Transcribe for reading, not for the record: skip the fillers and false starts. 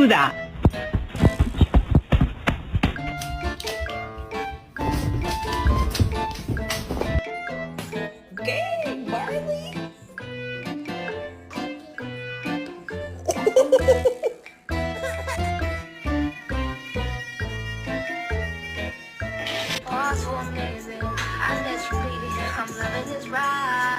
do that. Okay, Barley. Oh, so amazing. I let you beat it. I'm loving this ride.